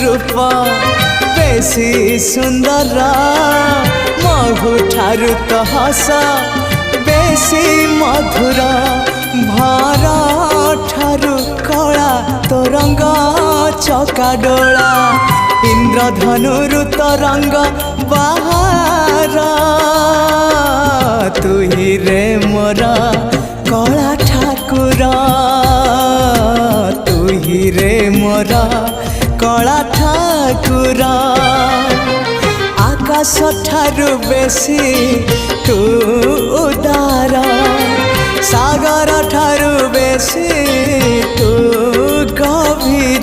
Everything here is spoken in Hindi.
रूप बेसी सुंदर महु ठारू तो हस बेसी मधुर भरा ठारू कला तो रंग चका डोला इंद्रधनु तो रंग बाहर तू ही रे मोरा कला ठाकुर तू ही रे मोरा कला ठाकुर आकाश ठारू बेसी तू उदार सागर ठारू बेसी तू गभीर